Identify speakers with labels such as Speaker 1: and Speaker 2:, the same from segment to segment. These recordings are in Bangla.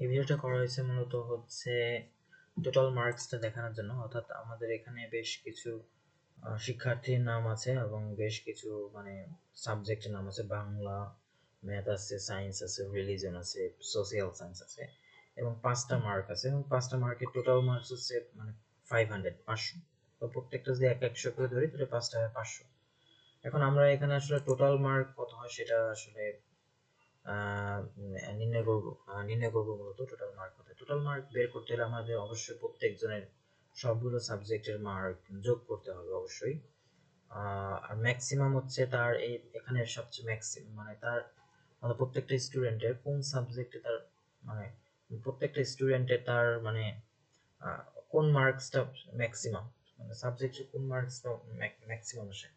Speaker 1: এই ভিডিওটা করা হয়েছে মূলত হচ্ছে টোটাল মার্কসটা দেখানোর জন্য। অর্থাৎ আমাদের এখানে বেশ কিছু শিক্ষার্থীর নাম আছে এবং বেশ কিছু সাবজেক্টের নাম আছে। বাংলা, ম্যাথ আছে, সায়েন্স আছে, রিলিজন আছে, সোশিয়াল সায়েন্স আছে এবং 5টা মার্ক আছে এবং 5টা মার্কের টোটাল মার্কস হচ্ছে 500 তো প্রত্যেকটা যদি 100 করে ধরি তাহলে 5টা 500। এখন আমরা এখানে আসলে টোটাল মার্ক কত হয় সেটা আসলে নির্ণয় করবো মূলত টোটাল মার্ক কত। টোটাল মার্ক বের করতে হলে আমাদের অবশ্যই প্রত্যেকজনের সবগুলো সাবজেক্টের মার্ক যোগ করতে হবে অবশ্যই। আর ম্যাক্সিমাম হচ্ছে তার এখানে সবচেয়ে ম্যাক্সিমাম তার প্রত্যেকটা স্টুডেন্টের কোন সাবজেক্টে তার মানে প্রত্যেকটা স্টুডেন্টের তার কোন মার্কসটা ম্যাক্সিমাম, সাবজেক্টের কোন মার্কসটা ম্যাক্সিমাম আসে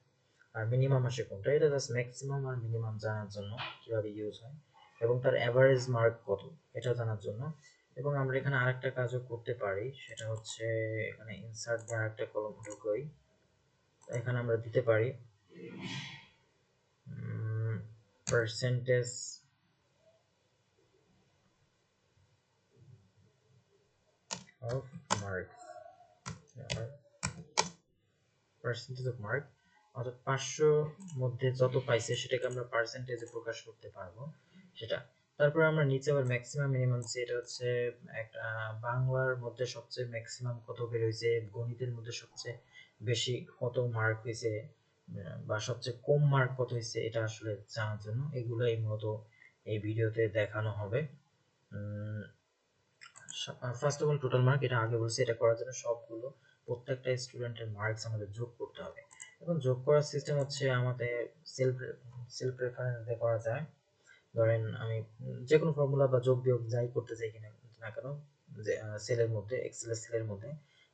Speaker 1: আর মিনিমাম আসে কোনটা, এটা জাস্ট ম্যাক্সিমাম আর মিনিমাম জানার জন্য কিভাবে ইউজ হয় এবং তার অ্যাভারেজ মার্ক কত এটা জানার জন্য। এবং আমরা এখানে আরেকটা কাজও করতে পারি, সেটা হচ্ছে এখানে ইনসার্ট দিয়ে আরেকটা কলম ঢুকাই। এখানে আমরা দিতে পারি percentage of marks, percentage of mark, অর্থাৎ 500 মধ্যে যত পাইছে সেটাকে আমরা পার্সেন্টেজে প্রকাশ করতে পারবো সেটা। তারপরে আমরা নিচে আবার ম্যাক্সিমাম মিনিমাম, এটা হচ্ছে একটা বাংলার মধ্যে সবচেয়ে ম্যাক্সিমাম কত বের হয়েছে, গণিতের মধ্যে সবচেয়ে বেশি কত মার্ক হয়েছে বা সবচেয়ে কম মার্ক কত হয়েছে, এটা আসলে জানার জন্য এগুলোই মূলত এই ভিডিওতে দেখানো হবে। First of all total mark, এটা আগে বলছি, এটা করার জন্য সবগুলো প্রত্যেকটা স্টুডেন্টের মার্কস আমাদের যোগ করতে হবে। এবং যোগ করার সিস্টেম হচ্ছে আমাদের সেলফ সেলফ রেফারেন্স দিয়ে করা যায়। ধরেন আমি যে কোনো ফর্মুলা বা যোগ বিয়োগ যাই করতে চাই কিনা না কেন, যে সেলের মধ্যে, এক্সেলের সেলের মধ্যে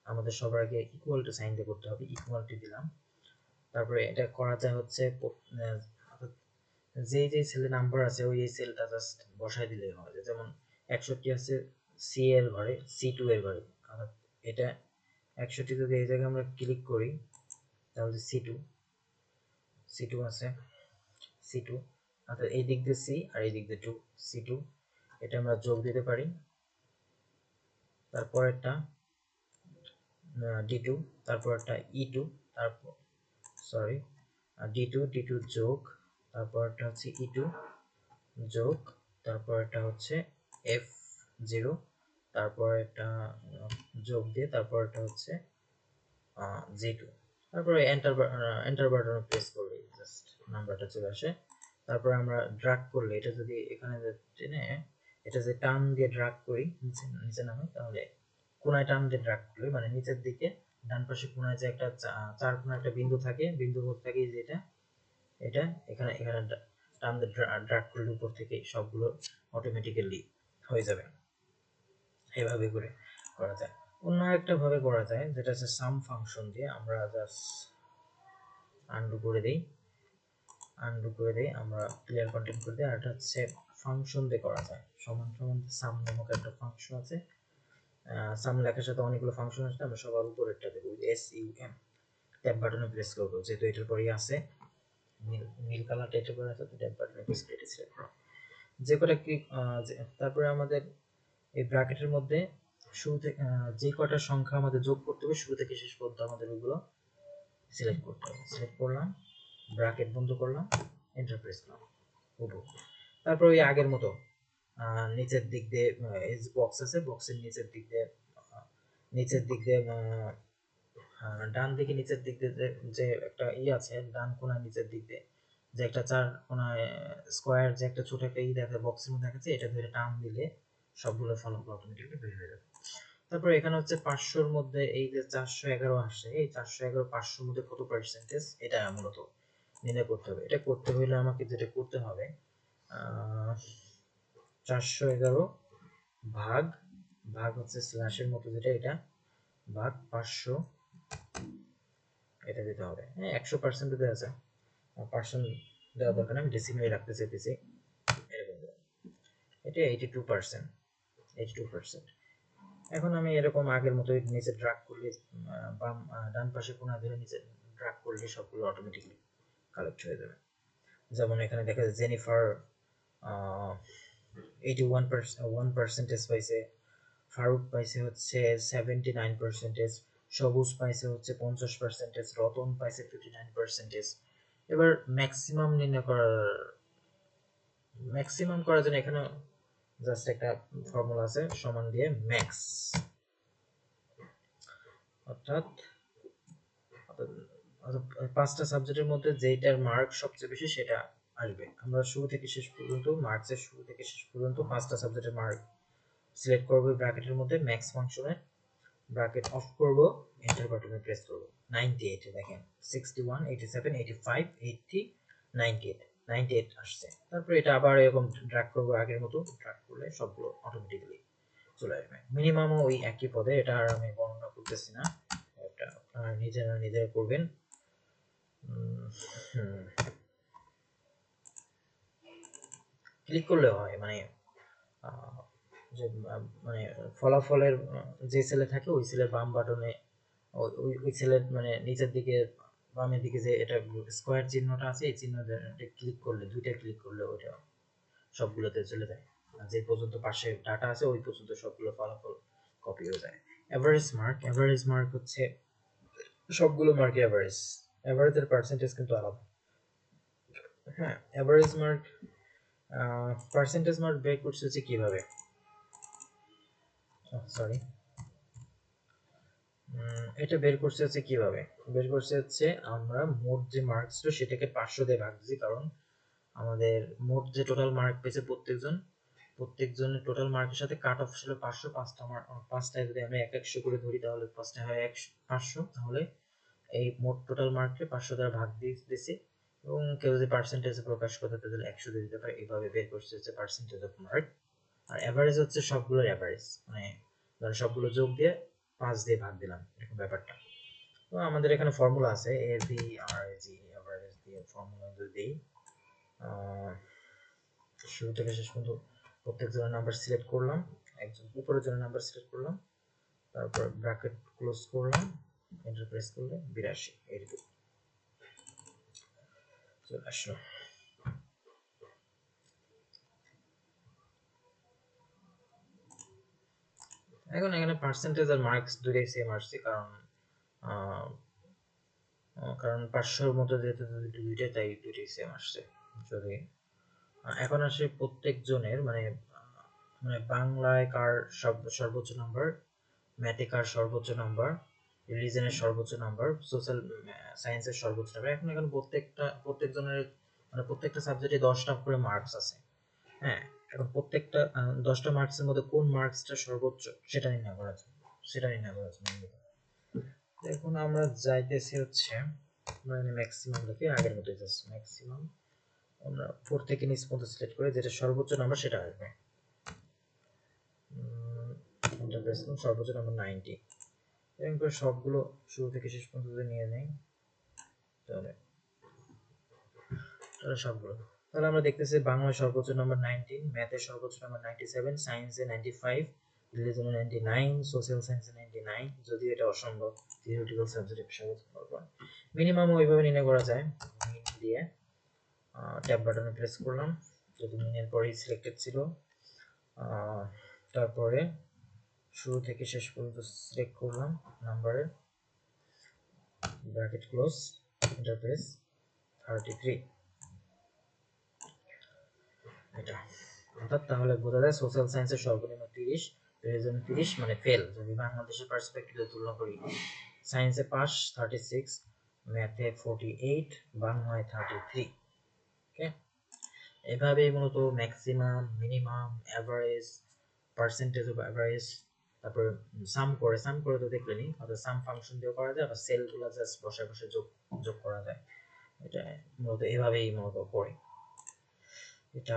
Speaker 1: আমাদের সবার আগে ইকুয়াল টু সাইন দিয়ে করতে হবে। ইকুয়াল টু দিলাম, তারপরে এটা করা যায় হচ্ছে যে যে সেলে নাম্বার আছে ওই এই সেলটা জাস্ট বসাই দিলেই হয়। যেমন 61 আছে সি এর ঘরে, C2 এর ঘরে, অর্থাৎ এটা 61 যদি এই জায়গায় আমরা ক্লিক করি তাহলে C2 আছে, C2 অর্থাৎ এই দিক দিয়ে C আর এই দিক দিয়ে 2, C2 এটা আমরা যোগ দিতে পারি। তারপরেরটা D2, তারপরটা E2, তারপর D2 যোগ, তারপরটা হচ্ছে E2 যোগ, তারপরটা হচ্ছে F0, তারপর একটা যোগ দিয়ে তারপরটা হচ্ছে G2, তারপরে এন্টার বাটন প্রেস করলে জাস্ট নাম্বারটা চলে আসে। তারপর আমরা ড্র্যাগ করলে এটা যদি এখানে টেনে এটা যে টান দিয়ে ড্র্যাগ করি নিচে নামে, তাহলে কোনায় টান দিয়ে ড্র্যাগ করলে নিচের দিকে ডান পাশে কোনায় যে একটা চার কোনা একটা বিন্দু থাকে, বিন্দু থাকে যেটা এটা এখানে এখানে টান দিয়ে ড্র্যাগ করলে উপর থেকে সবগুলো অটোমেটিক্যালি হয়ে যাবে। এভাবে করে করা যায়। অন্য একটা ভাবে করা যায় যেটা হচ্ছে সাম ফাংশন দিয়ে। আমরা জাস্ট আনডু করে দেই, আমরা ক্লিয়ার কন্টেন্ট করে দিই। আর এটা হচ্ছে ফাংশন দিয়ে করা যায়। সমান সমান সাম নামক একটা ফাংশন আছে। সাম লেখার সাথে অনেকগুলো ফাংশন আছে, আমরা সবার উপরেরটা দেবো SUM, ট্যাব বাটনে প্রেস করবো, যেহেতু এটার পরেই আছে নীল কালারটা এটার পরে আছে, তো ট্যাব বাটনে প্রেস করে এটা সিলেক্ট করো। যে কটা ক্লিক, তারপরে আমাদের এই ব্র্যাকেটের মধ্যে শুরু থেকে যে কটা সংখ্যা আমাদের যোগ করতে হবে শুরু থেকে শেষ পর্যন্ত আমাদের ওইগুলো সিলেক্ট করতে হবে। সিলেক্ট করলাম, ব্র্যাকেট বন্ধ করলাম, এন্টার প্রেস করলাম, তারপর ওই আগের মতো নিচের দিক দিয়ে বক্স আছে, বক্সের নিচের দিক দিয়ে ডান দিকে নিচের দিক দিয়ে যে একটা আছে, ডান কোণার নিচের দিক দিয়ে যে একটা চার কোণায় স্কোয়ার যে একটা ছোট একটা দেখা বক্সের মধ্যে দেখাচ্ছে, এটা ধরে টান দিলে সবগুলো ফলাফল অটোমেটিক্যালি বের হয়ে যাবে। তারপর এখানে হচ্ছে 500-র মধ্যে এই যে 411 আসছে, এই 411 500-র মধ্যে কত পার্সেন্টেজ, এটা মূলত নির্ণয় করতে হবে। এটা করতে হলে আমাকে যেটা করতে হবে 411 ভাগ হচ্ছে স্ল্যাশের মতো যেটা, এটা ভাগ 500, এটা দিতে হবে। হ্যাঁ 100% দেওয়া আছে, পার্সেন্ট দেওয়া দরকার নেই, আমি ডেসিমেলে রাখতে চাইতেছি। এটা 82%। এখন আমি এরকম আগের মতো নিচে ড্র্যাগ করলে ডান পাশে কোণা ধরে নিচে ড্র্যাগ করলে সবগুলো অটোমেটিক্যালি কালেক্ট হয়ে যাবে। যেমন এখানে দেখা যায় জেনিফার 1% পাইছে, ফারুক পাইছে হচ্ছে 79%, সবুজ পাইছে হচ্ছে 50%, রতন পাইছে 59%। এবার ম্যাক্সিমাম নির্ণয় করার জন্য এখানে জাস্ট একটা ফর্মুলা আছে, সমান দিয়ে ম্যাক্স, অর্থাৎ পাঁচটা সাবজেক্টের মধ্যে যেটার মার্ক সবচেয়ে বেশি সেটা আসবে। আমরা শুরু থেকে শেষ পর্যন্ত মার্কসের শুরু থেকে শেষ পর্যন্ত পাঁচটা সাবজেক্টের মার্ক সিলেক্ট করব ব্র্যাকেটের মধ্যে, ম্যাক্স ফাংশনে ব্র্যাকেট অফ করব, এন্টার বাটনে প্রেস করব। 98 দেখেন 61 87 85 80 98 98 আসছে। তারপর এটা আবার এরকম ড্র্যাগ করব, আগের মতো ড্র্যাগ করলে সবগুলো অটোমেটিক্যালি চলে আসবে। মিনিমামও ওই একই পদে, এটা আর আমি বর্ণনা করতেছি না, এটা আপনারা নিজেরা করবেন। ক্লিক করলে হয়, মানে যে মানে ফলাফলের যে সেলে থাকে ওই সেলের বাম বাটনে, ওই সেলের মানে নিচের দিকে বামের দিকে যে এটা স্কোয়ার চিহ্নটা আছে, এই চিহ্নটা ক্লিক করলে, দুইটা ক্লিক করলে ওইটা সবগুলোতে চলে যায়। যে পর্যন্ত পাশে ডাটা আছে ওই পর্যন্ত সবগুলো ফলাফল কপি হয়ে যায়। এভারেজ মার্ক হচ্ছে সবগুলো মার্কের এভারেজের পার্সেন্টেজ কিন্তু আলাদা। হ্যাঁ, এভারেজ মার্ক পার্সেন্টেজ মার্ক বের করছে হচ্ছে কিভাবে, সরি, এটা বের করছে হচ্ছে কিভাবে, বের করছে হচ্ছে আমরা মোট যে মার্কস ছিল সেটাকে 500 দিয়ে ভাগ দিয়েছি, কারণ আমাদের মোট যে টোটাল মার্ক পেয়েছে প্রত্যেকজনের টোটাল মার্কের সাথে কাট অফ ছিল 500, পাঁচটায় যদি আমরা 100 করে ধরি তাহলে পাঁচটা হয় 500, তাহলে এই মোট টোটাল মার্ককে 500 দ্বারা ভাগ দিয়ে দিয়েছি, এবং কেউ যদি পার্সেন্টেজে প্রকাশ করতে তাহলে 100 দিয়ে দিতে পারে। এইভাবে বের করছে হচ্ছে পার্সেন্টেজ অফ মার্ক। আর এভারেজ হচ্ছে সবগুলোর এভারেজ, মানে ধরেন সবগুলো যোগ দিয়ে 5 দিয়ে ভাগ দিলাম, এরকম ব্যাপারটা। তো আমাদের এখানে ফর্মুলা আছে এভিআরজি, এভারেজ দিয়ে ফর্মুলা যদি দিই, শুরু থেকে শেষ পর্যন্ত প্রত্যেক জনের নাম্বার সিলেক্ট করলাম, একজন উপরের জনের নাম্বার সিলেক্ট করলাম, তারপর ব্র্যাকেট ক্লোজ করলাম, এন্টার প্রেস করলে 82 এইটুকু চলে আসলো। এখন এখানে পার্সেন্টেজ আর মার্কস দুটোই সেম আসছে, কারণ 500-র মধ্যে যেহেতু দুইটাই, তাই দুটোই সেম আসছে। যদি এখন আসে প্রত্যেক জনের মানে মানে বাংলায় কার সর্বোচ্চ নাম্বার, ম্যাথে কার সর্বোচ্চ নাম্বার, রিলিজনের সর্বোচ্চ নাম্বার, সোশ্যাল সায়েন্সের সর্বোচ্চ নাম্বার। এখন প্রত্যেক জনের মানে প্রত্যেকটা সাবজেক্টে 10টা করে মার্কস আছে। হ্যাঁ, এখন প্রত্যেকটা 10টা মার্কসের মধ্যে কোন মার্কসটা সর্বোচ্চ সেটা নির্ণয় করা জন্য এখন আমরা যাইতেছি হচ্ছে মানে ম্যাক্সিমাম লিখে আগের মতোই জাস্ট ম্যাক্সিমাম আমরা উপর থেকে নিচ পর্যন্ত সিলেক্ট করে যেটা সর্বোচ্চ নাম্বার সেটা আসবে। সর্বোচ্চ নাম্বার 90, এরকম করে সবগুলো শুরু থেকে শেষ পর্যন্ত নিয়ে নেই, তাহলে সবগুলো, তাহলে আমরা দেখতেছি বাংলায় সর্বোচ্চ নাম্বার 19, ম্যাথে সর্বোচ্চ নাম্বার 97, সায়েন্সে 95, রিলিজনে 99, সোশ্যাল সায়েন্সে 99, যদিও এটা অসম্ভব থিওরিটিক্যাল সাবজেক্ট সর্বোচ্চ নাম্বার। মিনিমাম ওইভাবে নির্ণয় করা যায়, মিন দিয়ে ট্যাব বাটনে প্রেস করলাম, যদি মিনের পরেই সিলেক্টেড ছিল, তারপরে শুরু থেকে শেষ পর্যন্ত সিলেক্ট করলাম নাম্বারে, ব্র্যাকেট ক্লোজ, এন্টার প্রেস 33, এটা অর্থাৎ তাহলে বোঝা যায় সোশ্যাল সায়েন্সের সর্বনিম্ন 30, রিলিজন 30 মানে ফেল যদি বাংলাদেশের পার্সপেক্টিভে তুলনা করি, সায়েন্সে পাস 36, ম্যাথে 48, বাংলায় 33। ওকে, এভাবেই মূলত maximum, minimum, average, percentage of average, তারপর সাম করে তো দেখলেনি, অর্থাৎ সাম ফাংশন দিয়েও করা যায়, আবার সেলগুলো জাস্ট বসে যোগ করা যায়। এটা মূলত এভাবেই মূলত করে, এটা